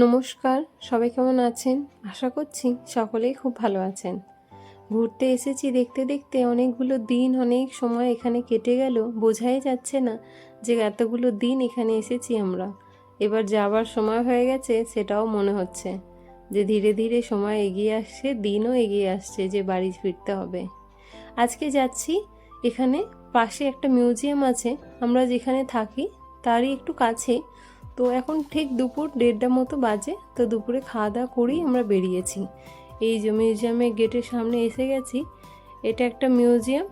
নমস্কার, সবাই কেমন আছেন? আশা করছি সকলেই খুব ভালো আছেন। ঘুরতে এসেছি দেখতে দেখতে অনেকগুলো দিন, অনেক সময় এখানে কেটে গেল, বোঝাই যাচ্ছে না যে এতগুলো দিন এখানে এসেছি আমরা। এবার যাবার সময় হয়ে গেছে সেটাও মনে হচ্ছে যে ধীরে ধীরে সময় এগিয়ে আসছে, দিনও এগিয়ে আসছে যে বাড়ি ফিরতে হবে। আজকে যাচ্ছি, এখানে পাশে একটা মিউজিয়াম আছে, আমরা যেখানে থাকি তারই একটু কাছে। তো এখন ঠিক দুপুর 1:30 মতো বাজে, তো দুপুরে খাওয়া দাওয়া করেই আমরা বেরিয়েছি। এই যে মিউজিয়ামের গেটের সামনে এসে গেছি। এটা একটা মিউজিয়াম,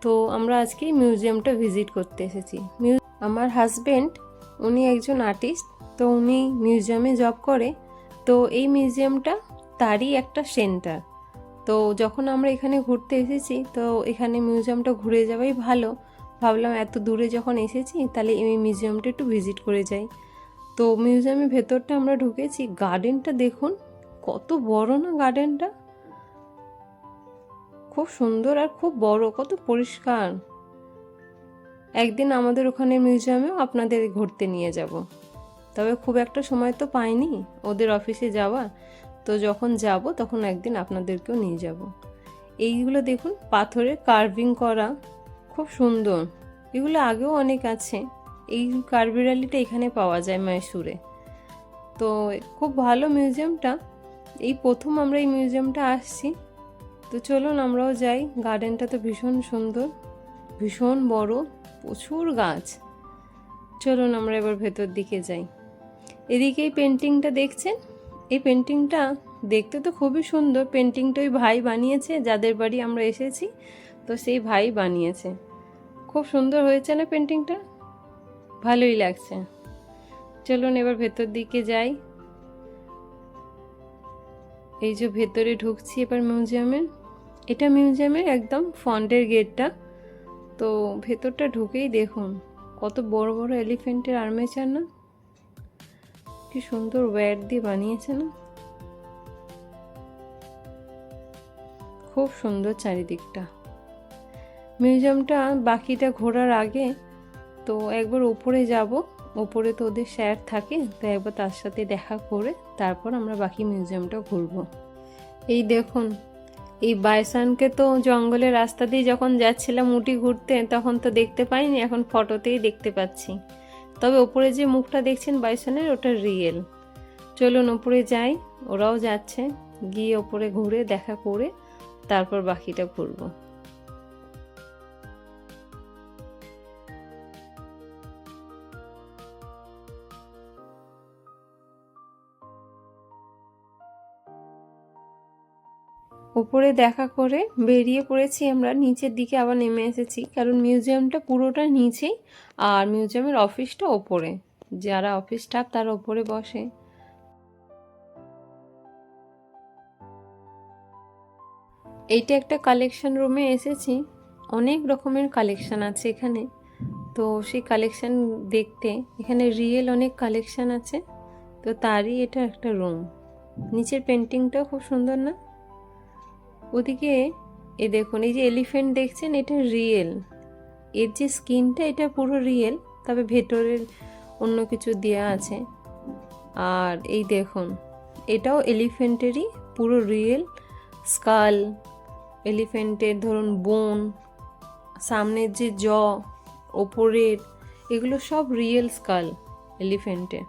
তো আমরা আজকে মিউজিয়ামটা ভিজিট করতে এসেছি। আমার হাজবেন্ড, উনি একজন আর্টিস্ট, তো উনি মিউজিয়ামে জব করে। তো এই মিউজিয়ামটা তারই একটা সেন্টার। তো যখন আমরা এখানে ঘুরতে এসেছি, তো এখানে মিউজিয়ামটা ঘুরে যাওয়াই ভালো। ভাবলাম এত দূরে যখন এসেছি তাহলে এই মিউজিয়ামটা একটু ভিজিট করে যাই। তো মিউজিয়ামের ভেতরটা আমরা ঢুকেছি। গার্ডেনটা দেখুন, কত বড় না গার্ডেনটা, খুব সুন্দর আর খুব বড়, কত পরিষ্কার। একদিন আমাদের ওখানে মিউজিয়ামেও আপনাদের ঘুরতে নিয়ে যাব, তবে খুব একটা সময় তো পাইনি ওদের অফিসে যাওয়া। তো যখন যাব তখন একদিন আপনাদেরকেও নিয়ে যাব। এইগুলো দেখুন, পাথরের কার্ভিং করা, খুব সুন্দর। এগুলো আগেও অনেক আছে। এই কার্ভিরালিটা এখানে পাওয়া যায় মহীশূরে। তো খুব ভালো মিউজিয়ামটা, এই প্রথম আমরা এই মিউজিয়ামটা আসছি। তো চলুন আমরাও যাই। গার্ডেনটা তো ভীষণ সুন্দর, ভীষণ বড়, প্রচুর গাছ। চলুন আমরা এবার ভেতর দিকে যাই। এদিকে এই পেন্টিংটা দেখছেন, এই পেন্টিংটা দেখতে তো খুবই সুন্দর। পেন্টিংটা ওই ভাই বানিয়েছে, যাদের বাড়ি আমরা এসেছি, তো সেই ভাই বানিয়েছে। খুব সুন্দর হয়েছে না পেন্টিংটা? ভালোই লাগছে। চলুন এবার ভেতর দিকে যাই। এই যে ভেতরে ঢুকছি এবার মিউজিয়ামের। এটা মিউজিয়ামের একদম ফ্রন্টের গেটটা। তো ভেতরটা ঢুকেই দেখুন কত বড় বড় এলিফ্যান্টের আর্মেচার, না কি সুন্দর ওয়্যার দিয়ে বানিয়েছে না, খুব সুন্দর চারিদিকটা। মিউজিয়ামটা বাকিটা ঘোরার আগে তো একবার উপরে যাব। উপরে তো ওদের স্যার থাকে, তো একবার তার সাথে দেখা করে তারপর আমরা বাকি মিউজিয়ামটা ঘুরবো। এই দেখুন, এই বাইসনকে তো জঙ্গলের রাস্তা দিয়ে যখন যাচ্ছিলাম উটি ঘুরতে, তখন তো দেখতে পাইনি, এখন ফটোতেই দেখতে পাচ্ছি। তবে ওপরে যে মুখটা দেখছেন বাইসনের, ওটা রিয়েল। চলুন ওপরে যাই, ওরাও যাচ্ছে, গিয়ে ওপরে ঘুরে দেখা করে তারপর বাকিটা ঘুরবো। উপরে দেখা করে বেরিয়ে পড়েছি আমরা, নিচের দিকে আবার নেমে এসেছি, কারণ মিউজিয়ামটা পুরোটা নিচেই আর মিউজিয়ামের অফিসটা ওপরে। যারা অফিস স্টাফ তারা ওপরে বসে। এইটা একটা কালেকশন রুমে এসেছি, অনেক রকমের কালেকশন আছে এখানে। তো সেই কালেকশন দেখতে, এখানে রিয়েল অনেক কালেকশন আছে, তো তারই এটা একটা রুম। নিচের পেন্টিংটাও খুব সুন্দর না? ওদিকে এ দেখুন, এই যে এলিফ্যান্ট দেখছেন, এটা রিয়েল। এর যে স্কিনটা এটা পুরো রিয়েল, তবে ভেতরের অন্য কিছু দেয়া আছে। আর এই দেখুন, এটাও এলিফ্যান্টেরই পুরো রিয়েল স্কাল। এলিফ্যান্টের ধরুন বোন, সামনের যে জ, ওপরের, এগুলো সব রিয়েল স্কাল এলিফ্যান্টের।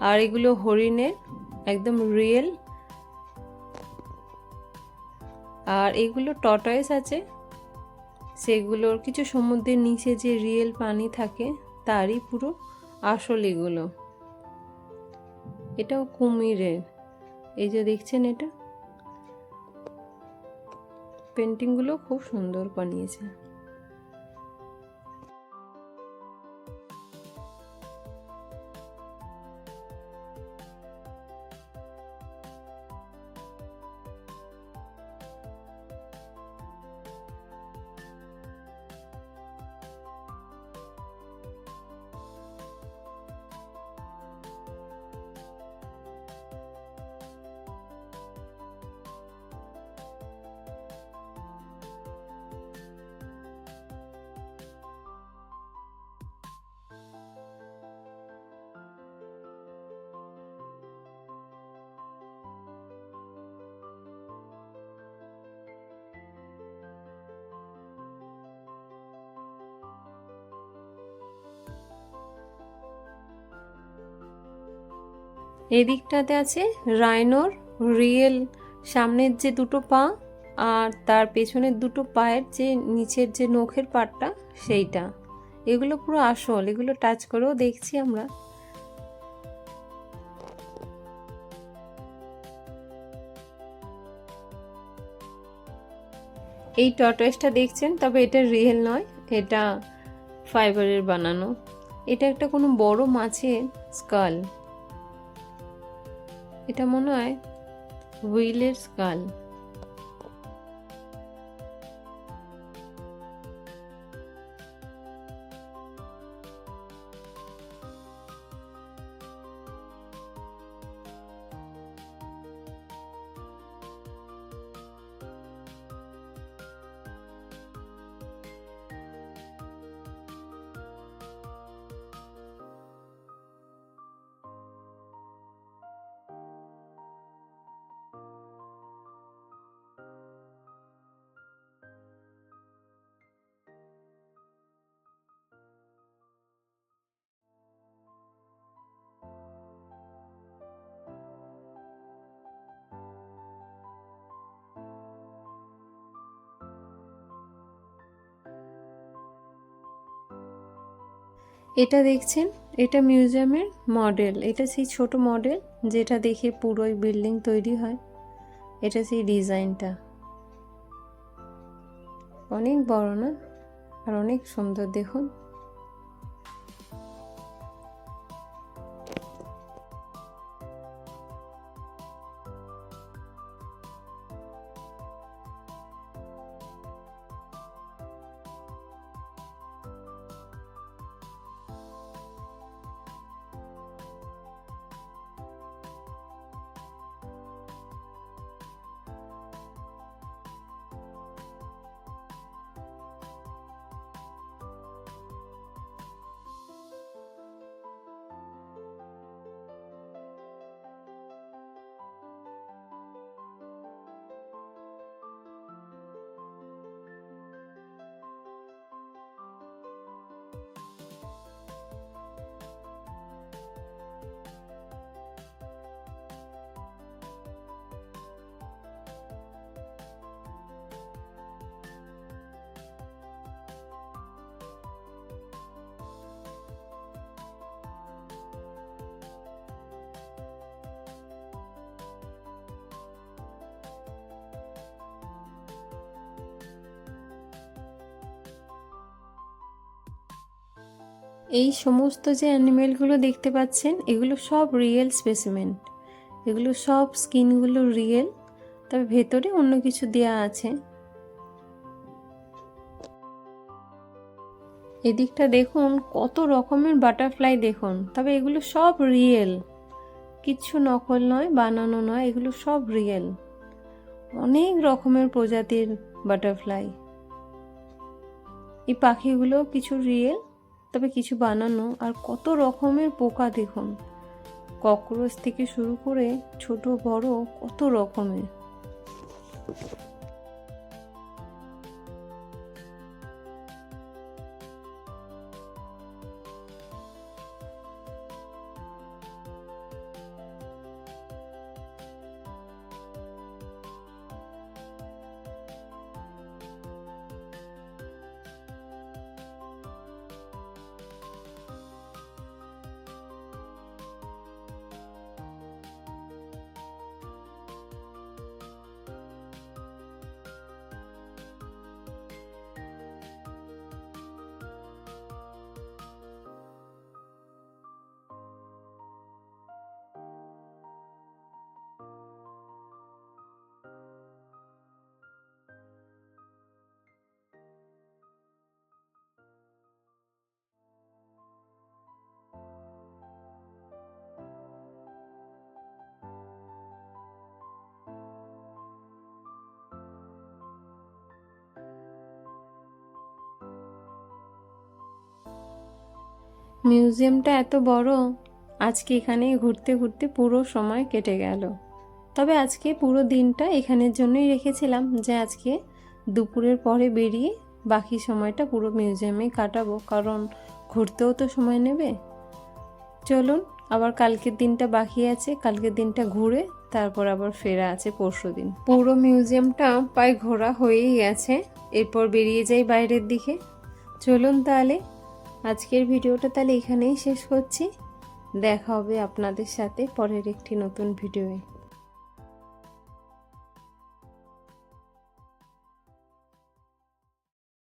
আর এগুলো হরিণের, একদম রিয়েল। আর এগুলো টর্টয়েস আছে, সেগুলোর কিছু সমুদ্রের নিচে যে রিয়েল পানি থাকে তারই পুরো আসল এগুলো। এটাও কুমিরের, এই যে দেখছেন, এটা পেন্টিংগুলো খুব সুন্দর বানিয়েছে। এদিকটাতে আছে রাইনোর রিয়েল সামনের যে দুটো পা আর তার পেছনের দুটো পায়ের যে নিচের যে নখের পাটটা সেইটা। এগুলো পুরো আসল, এগুলো টাচ করেও দেখছি আমরা। এই টর্টয়েসটা দেখছেন, তবে এটা রিয়েল নয়, এটা ফাইবারের বানানো। এটা একটা কোনো বড় মাছের স্কাল, এটা মনে হয় হুইলের স্কাল। এটা দেখছেন, এটা মিউজিয়ামের মডেল। এটা সেই ছোট মডেল যেটা দেখে পুরোই বিল্ডিং তৈরি হয়। এটা সেই ডিজাইনটা, অনেক বড় না, আর অনেক সুন্দর দেখুন। এই সমস্ত যে অ্যানিমেলগুলো দেখতে পাচ্ছেন, এগুলো সব রিয়েল স্পেসিমেন। এগুলো সব স্কিনগুলো রিয়েল, তবে ভেতরে অন্য কিছু দেয়া আছে। এদিকটা দেখুন কত রকমের বাটারফ্লাই দেখুন, তবে এগুলো সব রিয়েল, কিচ্ছু নকল নয়, বানানো নয়, এগুলো সব রিয়েল। অনেক রকমের প্রজাতির বাটারফ্লাই। এই পাখিগুলো কিছু রিয়েল, তবে কিছু বানানো। আর কত রকমের পোকা দেখুন, ককরোচ থেকে শুরু করে ছোট বড় কত রকমের। মিউজিয়ামটা এত বড়, আজকে এখানে ঘুরতে ঘুরতে পুরো সময় কেটে গেল। তবে আজকে পুরো দিনটা এখানের জন্যই রেখেছিলাম, যে আজকে দুপুরের পরে বেরিয়ে বাকি সময়টা পুরো মিউজিয়ামে কাটাবো, কারণ ঘুরতেও তো সময় নেবে। চলুন আবার কালকের দিনটা বাকি আছে, কালকের দিনটা ঘুরে তারপর আবার ফেরা আছে পরশুদিন। পুরো মিউজিয়ামটা প্রায় ঘোরা হয়েই গেছে, এরপর বেরিয়ে যাই বাইরের দিকে। চলুন তাহলে আজকের ভিডিওটা তাহলে এখানেই শেষ করছি। দেখা হবে আপনাদের সাথে পরের একটি নতুন ভিডিওয়ে।